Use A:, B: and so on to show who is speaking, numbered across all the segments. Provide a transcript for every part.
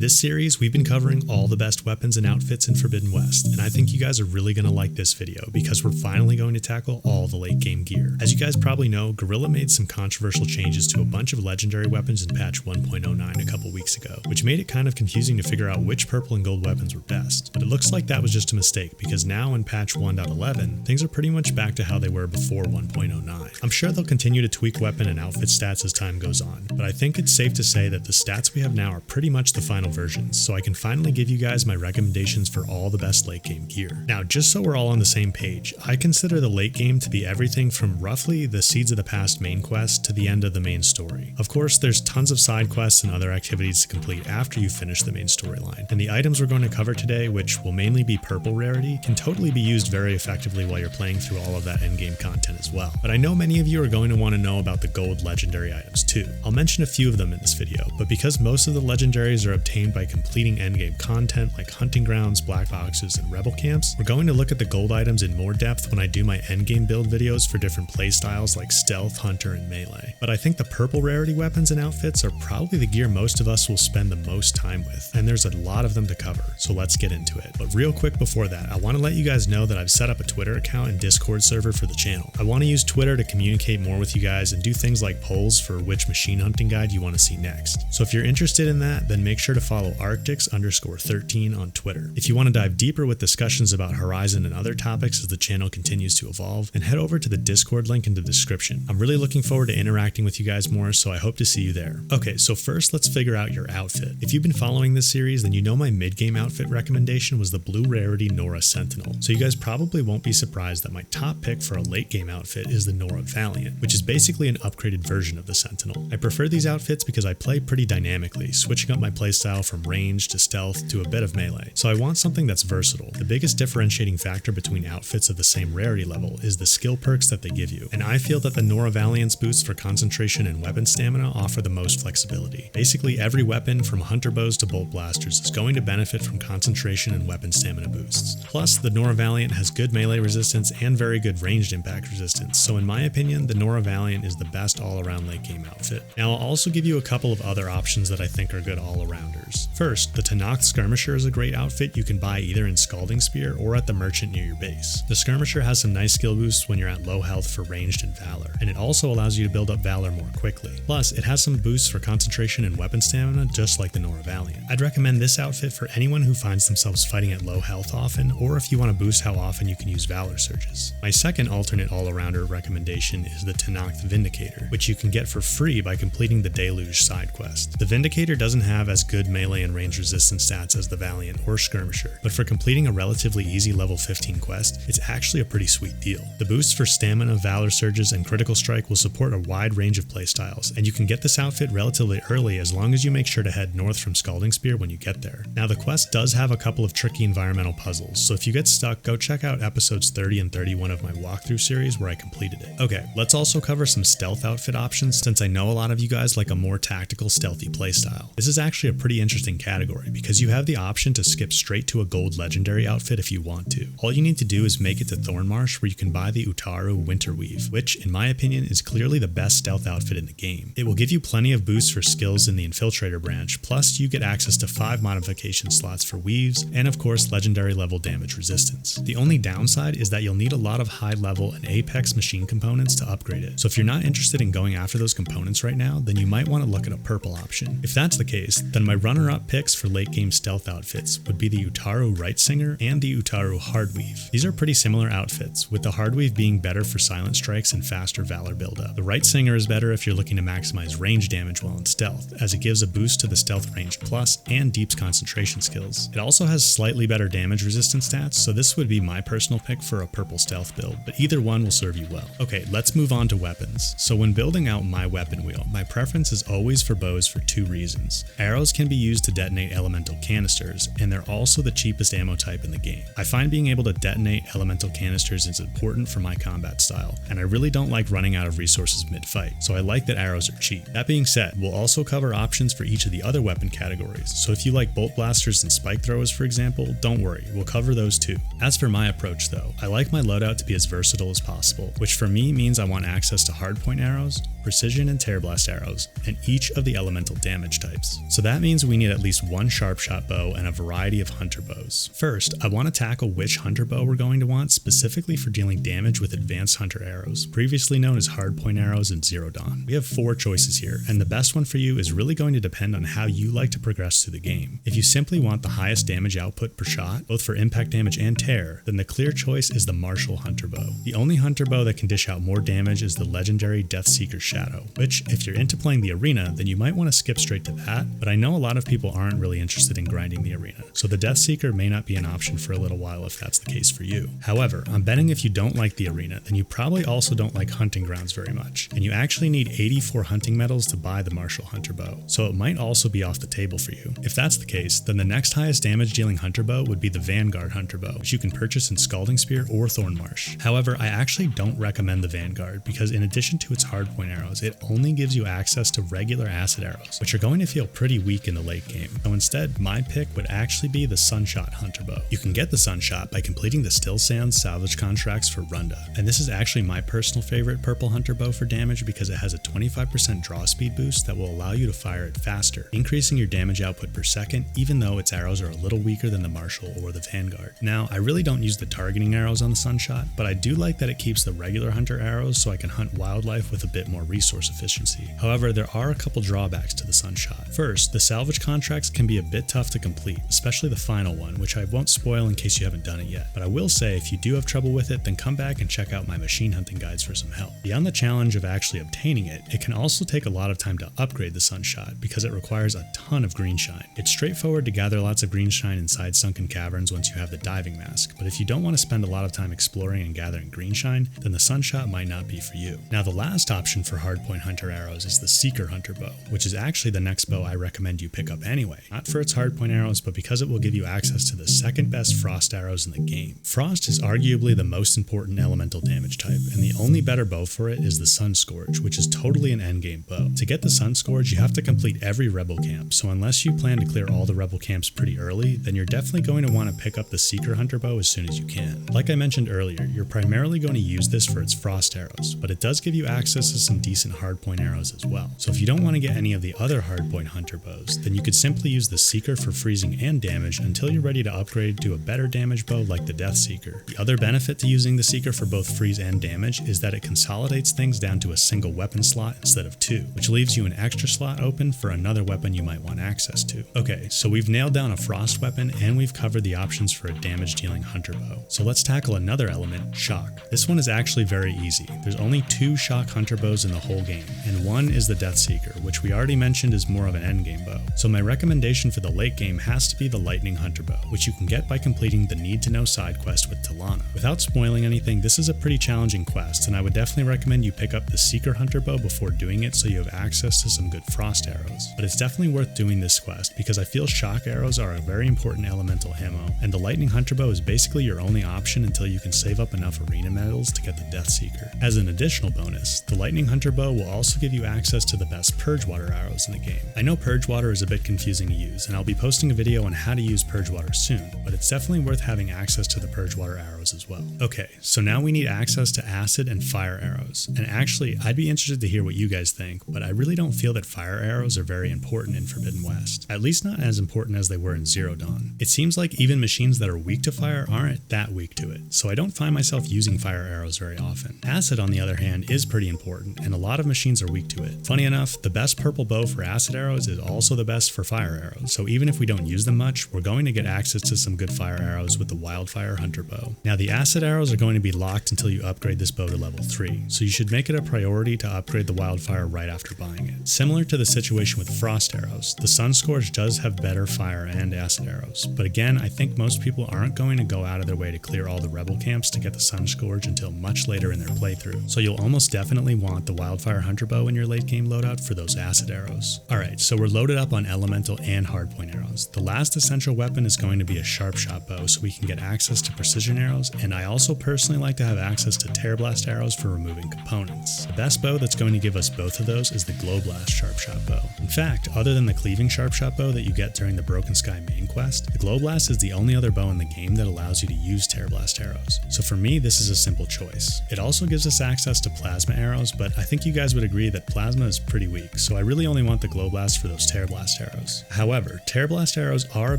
A: In this series, we've been covering all the best weapons and outfits in Forbidden West, and I think you guys are really going to like this video because we're finally going to tackle all the late game gear. As you guys probably know, Guerrilla made some controversial changes to a bunch of legendary weapons in patch 1.09 a couple weeks ago, which made it kind of confusing to figure out which purple and gold weapons were best. But it looks like that was just a mistake because now in patch 1.11, things are pretty much back to how they were before 1.09. I'm sure they'll continue to tweak weapon and outfit stats as time goes on, but I think it's safe to say that the stats we have now are pretty much the final versions, so I can finally give you guys my recommendations for all the best late game gear. Now, just so we're all on the same page, I consider the late game to be everything from roughly the Seeds of the Past main quest to the end of the main story. Of course, there's tons of side quests and other activities to complete after you finish the main storyline, and the items we're going to cover today, which will mainly be purple rarity, can totally be used very effectively while you're playing through all of that endgame content as well. But I know many of you are going to want to know about the gold legendary items too. I'll mention a few of them in this video, but because most of the legendaries are obtained by completing endgame content like hunting grounds, black boxes, and rebel camps, we're going to look at the gold items in more depth when I do my endgame build videos for different playstyles like stealth, hunter, and melee. But I think the purple rarity weapons and outfits are probably the gear most of us will spend the most time with, and there's a lot of them to cover, so let's get into it. But real quick before that, I want to let you guys know that I've set up a Twitter account and Discord server for the channel. I want to use Twitter to communicate more with you guys and do things like polls for which machine hunting guide you want to see next. So if you're interested in that, then make sure to follow Arktix_13 on Twitter. If you want to dive deeper with discussions about Horizon and other topics as the channel continues to evolve, then head over to the Discord link in the description. I'm really looking forward to interacting with you guys more, so I hope to see you there. Okay, so first let's figure out your outfit. If you've been following this series, then you know my mid-game outfit recommendation was the blue rarity Nora Sentinel, so you guys probably won't be surprised that my top pick for a late game outfit is the Nora Valiant, which is basically an upgraded version of the Sentinel. I prefer these outfits because I play pretty dynamically, switching up my playstyle from range to stealth to a bit of melee, so I want something that's versatile. The biggest differentiating factor between outfits of the same rarity level is the skill perks that they give you, and I feel that the Nora Valiant's boosts for concentration and weapon stamina offer the most flexibility. Basically every weapon from hunter bows to bolt blasters is going to benefit from concentration and weapon stamina boosts. Plus, the Nora Valiant has good melee resistance and very good ranged impact resistance, so in my opinion, the Nora Valiant is the best all-around late game outfit. Now I'll also give you a couple of other options that I think are good all-arounders. First, the Tanakh Skirmisher is a great outfit you can buy either in Scalding Spear or at the merchant near your base. The Skirmisher has some nice skill boosts when you're at low health for ranged and Valor, and it also allows you to build up Valor more quickly. Plus, it has some boosts for concentration and weapon stamina just like the Nora Valiant. I'd recommend this outfit for anyone who finds themselves fighting at low health often, or if you want to boost how often you can use Valor surges. My second alternate all-arounder recommendation is the Tanakh Vindicator, which you can get for free by completing the Deluge side quest. The Vindicator doesn't have as good melee and range resistance stats as the Valiant or Skirmisher, but for completing a relatively easy level 15 quest, it's actually a pretty sweet deal. The boosts for stamina, Valor surges, and critical strike will support a wide range of playstyles, and you can get this outfit relatively early as long as you make sure to head north from Scalding Spear when you get there. Now the quest does have a couple of tricky environmental puzzles, so if you get stuck, go check out episodes 30 and 31 of my walkthrough series where I completed it. Okay, let's also cover some stealth outfit options since I know a lot of you guys like a more tactical, stealthy playstyle. This is actually a pretty interesting category because you have the option to skip straight to a gold legendary outfit if you want to. All you need to do is make it to Thornmarsh where you can buy the Utaru Winterweave, which in my opinion is clearly the best stealth outfit in the game. It will give you plenty of boosts for skills in the Infiltrator branch, plus you get access to 5 modification slots for weaves, and of course legendary level damage resistance. The only downside is that you'll need a lot of high level and apex machine components to upgrade it, so if you're not interested in going after those components right now, then you might want to look at a purple option. If that's the case, then my runner-up picks for late game stealth outfits would be the Utaru Right-Singer and the Utaru Hardweave. These are pretty similar outfits, with the Hardweave being better for silent strikes and faster Valor buildup. The Right-Singer is better if you're looking to maximize range damage while in stealth, as it gives a boost to the stealth range plus and deeps concentration skills. It also has slightly better damage resistance stats, so this would be my personal pick for a purple stealth build, but either one will serve you well. Okay, let's move on to weapons. So when building out my weapon wheel, my preference is always for bows for 2 reasons. Arrows can be used to detonate elemental canisters, and they're also the cheapest ammo type in the game. I find being able to detonate elemental canisters is important for my combat style, and I really don't like running out of resources mid-fight, so I like that arrows are cheap. That being said, we'll also cover options for each of the other weapon categories, so if you like Boltblasters and Spikethrowers for example, don't worry, we'll cover those too. As for my approach though, I like my loadout to be as versatile as possible, which for me means I want access to hardpoint arrows, precision and tear blast arrows, and each of the elemental damage types. So that means we need at least one Sharpshot bow and a variety of hunter bows. First, I want to tackle which hunter bow we're going to want specifically for dealing damage with advanced hunter arrows, previously known as hardpoint arrows and Zero Dawn. We have 4 choices here, and the best one for you is really going to depend on how you like to progress through the game. If you simply want the highest damage output per shot, both for impact damage and tear, then the clear choice is the Martial Hunter Bow. The only hunter bow that can dish out more damage is the legendary Deathseeker Shadow, which, if you're into playing the arena, then you might want to skip straight to that, but I know a lot of people aren't really interested in grinding the arena, so the Deathseeker may not be an option for a little while if that's the case for you. However, I'm betting if you don't like the arena, then you probably also don't like hunting grounds very much, and you actually need 84 hunting medals to buy the Martial Hunter Bow, so it might also be off the table for you. If that's the case, then the next highest damage dealing hunter bow would be the Vanguard Hunter Bow, which you can purchase in Scalding Spear or Thornmarsh. However, I actually don't recommend the Vanguard because in addition to its hardpoint arrows, it only gives you access to regular acid arrows, which are going to feel pretty weak in the late game. So instead, my pick would actually be the Sunshot Hunter Bow. You can get the Sunshot by completing the Still Sands salvage contracts for Runda, and this is actually my personal favorite purple hunter bow for damage because it has a 25% draw speed boost that will allow you to fire it faster, increasing your damage output per second even though its arrows are a little weaker than the Martial or the Vanguard. Now, I really don't use the targeting arrows on the Sunshot, but I do like that it keeps the regular hunter arrows so I can hunt wildlife with a bit more resource efficiency. However, there are a couple drawbacks to the Sunshot. First, the salvage contracts can be a bit tough to complete, especially the final one, which I won't spoil in case you haven't done it yet, but I will say if you do have trouble with it, then come back and check out my machine hunting guides for some help. Beyond the challenge of actually obtaining it, it can also take a lot of time to upgrade the Sunshot because it requires a ton of green shine. It's straightforward to gather lots of green shine inside sunken caverns once you have the diving mask, but if you don't want to spend a lot of time exploring and gathering green shine, then the Sunshot might not be for you. Now, the last option for hardpoint hunter arrows is the Seeker Hunter Bow, which is actually the next bow I recommend you pick up anyway, not for its hardpoint arrows, but because it will give you access to the second best frost arrows in the game. Frost is arguably the most important elemental damage type, and the only better bow for it is the Sun Scourge, which is totally an endgame bow. To get the Sun Scourge, you have to complete every rebel camp, so unless you plan to clear all the rebel camps pretty early, then you're definitely going to want to pick up the Seeker Hunter Bow as soon as you can. Like I mentioned earlier, you're primarily going to use this for its frost arrows, but it does give you access to some decent hardpoint arrows as well. So if you don't want to get any of the other hardpoint hunter bows, then you could simply use the Seeker for freezing and damage until you're ready to upgrade to a better damage bow like the Deathseeker. The other benefit to using the Seeker for both freeze and damage is that it consolidates things down to a single weapon slot instead of 2, which leaves you an extra slot open for another weapon you might want access to. Okay, so we've nailed down a frost weapon and we've covered the options for a damage dealing hunter bow. So let's tackle another element, shock. This one is actually very easy. There's only 2 shock hunter bows in the whole game, and one is the Deathseeker, which we already mentioned is more of an endgame bow. So my recommendation for the late game has to be the Lightning Hunter Bow, which you can get by completing the Need to Know side quest with Talana. Without spoiling anything, this is a pretty challenging quest, and I would definitely recommend you pick up the Seeker Hunter Bow before doing it so you have access to some good frost arrows. But it's definitely worth doing this quest because I feel shock arrows are a very important elemental ammo, and the Lightning Hunter Bow is basically your only option until you can save up enough arena medals to get the Deathseeker. As an additional bonus, the Lightning Hunter Bow will also give you access to the best Purgewater arrows in the game. I know Purgewater is a bit confusing to use, and I'll be posting a video on how to use Purgewater soon, but it's definitely worth having access to the Purgewater arrows as well. Okay, so now we need access to acid and fire arrows, and actually I'd be interested to hear what you guys think, but I really don't feel that fire arrows are very important in Forbidden West, at least not as important as they were in Zero Dawn. It seems like even machines that are weak to fire aren't that weak to it, so I don't find myself using fire arrows very often. Acid, on the other hand, is pretty important, and a lot of machines are weak to it. Funny enough, the best purple bow for acid arrows is also the best for fire arrows, so even if we don't use them much, we're going to get access to some good fire arrows with the Wildfire Hunter Bow. Now, the acid arrows are going to be locked until you upgrade this bow to level 3, so you should make it a priority to upgrade the Wildfire right after buying it. Similar to the situation with frost arrows, the Sun Scourge does have better fire and acid arrows, but again, I think most people aren't going to go out of their way to clear all the rebel camps to get the Sun Scourge until much later in their playthrough, so you'll almost definitely want the Wildfire Hunter Bow in your late game loadout for those acid arrows. Alright, so we're loaded up on elemental and hardpoint arrows. The last essential weapon is going to be a Sharpshot bow so we can get access to precision arrows, and I also personally like to have access to tear blast arrows for removing components. The best bow that's going to give us both of those is the Glowblast Sharpshot bow. In fact, other than the cleaving Sharpshot bow that you get during the Broken Sky main quest, the Glowblast is the only other bow in the game that allows you to use tear blast arrows. So for me, this is a simple choice. It also gives us access to plasma arrows, but I think you guys would agree that Plasma is pretty weak, so I really only want the Glowblast for those Tear Blast arrows. However, Tear Blast arrows are a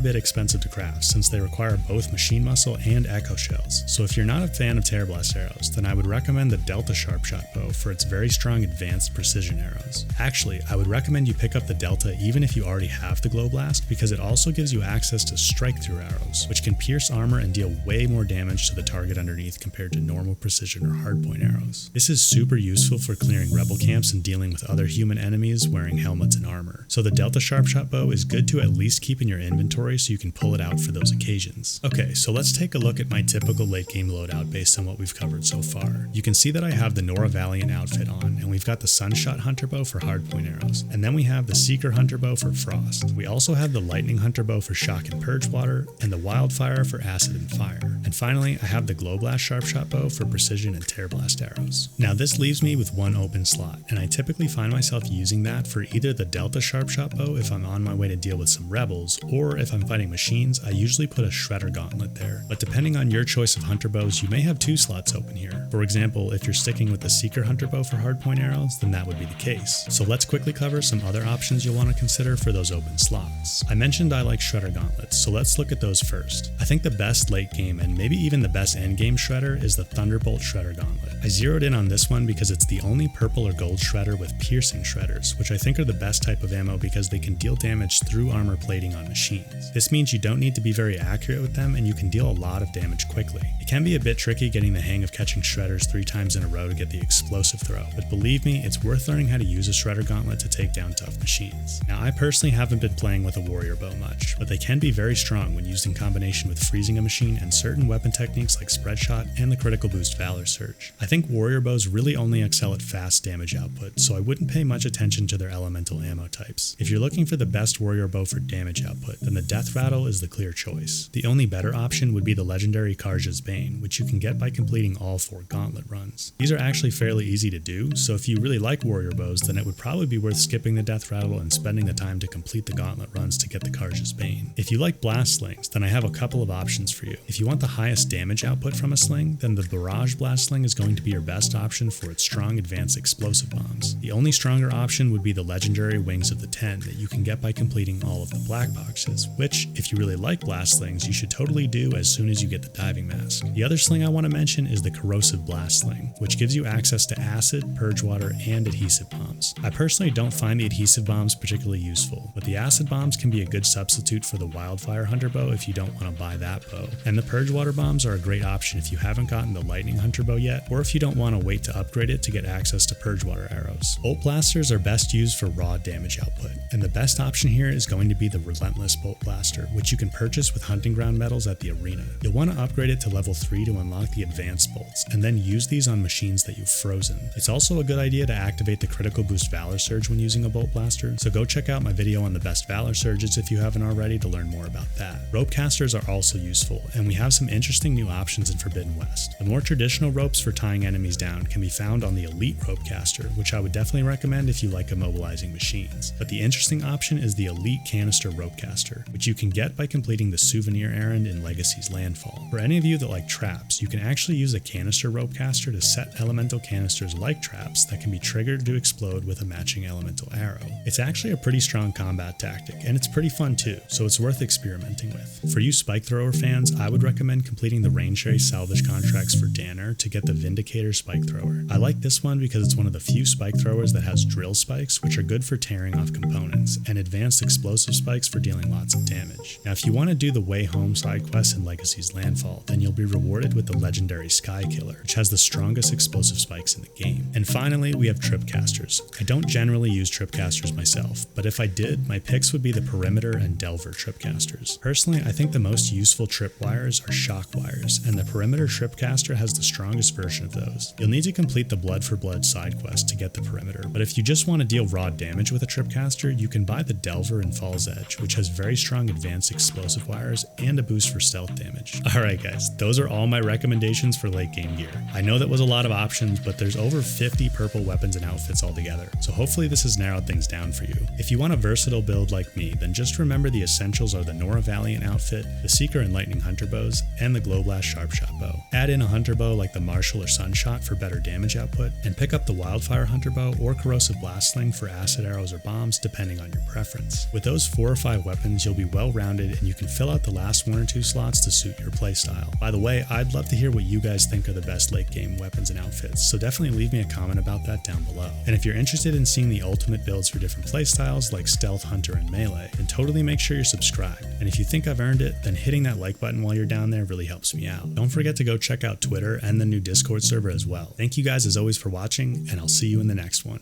A: bit expensive to craft since they require both Machine Muscle and Echo Shells, so if you're not a fan of Tear Blast arrows, then I would recommend the Delta Sharpshot bow for its very strong advanced precision arrows. Actually, I would recommend you pick up the Delta even if you already have the Glowblast, because it also gives you access to strike-through arrows, which can pierce armor and deal way more damage to the target underneath compared to normal precision or hardpoint arrows. This is super useful for clearing rebel camps and dealing with other human enemies wearing helmets and armor. So the Delta Sharpshot bow is good to at least keep in your inventory so you can pull it out for those occasions. Okay, so let's take a look at my typical late game loadout based on what we've covered so far. You can see that I have the Nora Valiant outfit on, and we've got the Sunshot Hunter bow for hardpoint arrows, and then we have the Seeker Hunter bow for frost. We also have the Lightning Hunter bow for shock and Purgewater, and the Wildfire for acid and fire. And finally, I have the Glowblast Sharpshot bow for precision and Tear Blast arrows. Now this leaves me with one open slot, and I typically find myself using that for either the Delta Sharpshot bow if I'm on my way to deal with some rebels, or if I'm fighting machines, I usually put a Shredder Gauntlet there. But depending on your choice of hunter bows, you may have two slots open here. For example, if you're sticking with the Seeker Hunter bow for hardpoint arrows, then that would be the case. So let's quickly cover some other options you'll want to consider for those open slots. I mentioned I like Shredder Gauntlets, so let's look at those first. I think the best late game and maybe even the best end game Shredder is the Thunderbolt Shredder Gauntlet. I zeroed in on this one because it's the only purple or gold Shredder with piercing shredders, which I think are the best type of ammo because they can deal damage through armor plating on machines. This means you don't need to be very accurate with them and you can deal a lot of damage quickly. It can be a bit tricky getting the hang of catching shredders 3 times in a row to get the explosive throw, but believe me, it's worth learning how to use a Shredder Gauntlet to take down tough machines. Now I personally haven't been playing with a warrior bow much, but they can be very strong when used in combination with freezing a machine and certain weapon techniques like spread shot and the critical boost Valor Surge. I think warrior bows really only excel at fast damage output, so I wouldn't pay much attention to their elemental ammo types. If you're looking for the best warrior bow for damage output, then the Deathrattle is the clear choice. The only better option would be the legendary Carja's Bane, which you can get by completing all 4 Gauntlet runs. These are actually fairly easy to do, so if you really like warrior bows, then it would probably be worth skipping the Deathrattle and spending the time to complete the Gauntlet runs to get the Carja's Bane. If you like Blastslings, then I have a couple of options for you. If you want the highest damage output from a sling, then the Barrage Blastsling is going to be your best option for its strong advanced explosive bombs. The only stronger option would be the legendary Wings of the Ten that you can get by completing all of the black boxes, which, if you really like Blastslings, you should totally do as soon as you get the diving mask. The other sling I want to mention is the Corrosive Blastsling, which gives you access to acid, Purgewater, and adhesive bombs. I personally don't find the adhesive bombs particularly useful, but the acid bombs can be a good substitute for the Wildfire Hunter bow if you don't want to buy that bow. And the Purgewater bombs are a great option if you haven't gotten the Lightning Hunter bow yet, or if you don't want to wait to upgrade it to get access to Purgewater arrows. Boltblasters are best used for raw damage output, and the best option here is going to be the Relentless Boltblaster, which you can purchase with hunting ground medals at the arena. You'll want to upgrade it to level 3 to unlock the advanced bolts, and then use these on machines that you've frozen. It's also a good idea to activate the critical boost Valor Surge when using a Boltblaster, so go check out my video on the best Valor Surges if you haven't already to learn more about that. Ropecasters are also useful, and we have some interesting new options in Forbidden West. The more traditional ropes for tying enemies down can be found on the Elite Ropecaster, which I would definitely recommend if you like immobilizing machines. But the interesting option is the Elite Canister Ropecaster, which you can get by completing the souvenir errand in Legacy's Landfall. For any of you that like traps, you can actually use a Canister Ropecaster to set elemental canisters like traps that can be triggered to explode with a matching elemental arrow. It's actually a pretty strong combat tactic, and it's pretty fun too, so it's worth experimenting with. For you Spikethrower fans, I would recommend completing the Rangeray salvage contracts for Danner to get the Vindicator Spikethrower. I like this one because it's one of the few Spikethrowers that has drill spikes, which are good for tearing off components, and advanced explosive spikes for dealing lots of damage. Now if you want to do the Way Home side quest in Legacy's Landfall, then you'll be rewarded with the legendary Skykiller, which has the strongest explosive spikes in the game. And finally, we have Tripcasters. I don't generally use Tripcasters myself, but if I did, my picks would be the Perimeter and Delver Tripcasters. Personally, I think the most useful tripwires are shock wires, and the Perimeter Tripcaster has the strongest version of those. You'll need to complete the Blood for Blood side quest to get the Perimeter, but if you just want to deal raw damage with a Tripcaster, you can buy the Delver and Fall's Edge, which has very strong advanced explosive wires and a boost for stealth damage. Alright guys, those are all my recommendations for late game gear. I know that was a lot of options, but there's over 50 purple weapons and outfits altogether, so hopefully this has narrowed things down for you. If you want a versatile build like me, then just remember the essentials are the Nora Valiant outfit, the Seeker and Lightning Hunter bows, and the Glowblast Sharpshot bow. Add in a hunter bow like the Marshall or Sunshot for better damage output, and pick up up the Wildfire Hunter Bow or Corrosive Blastling for acid arrows or bombs depending on your preference. With those 4 or 5 weapons, you'll be well rounded and you can fill out the last 1 or 2 slots to suit your playstyle. By the way, I'd love to hear what you guys think are the best late game weapons and outfits, so definitely leave me a comment about that down below. And if you're interested in seeing the ultimate builds for different playstyles like Stealth, Hunter, and Melee, then totally make sure you're subscribed. And if you think I've earned it, then hitting that like button while you're down there really helps me out. Don't forget to go check out Twitter and the new Discord server as well. Thank you guys as always for watching, and I'll see you in the next one.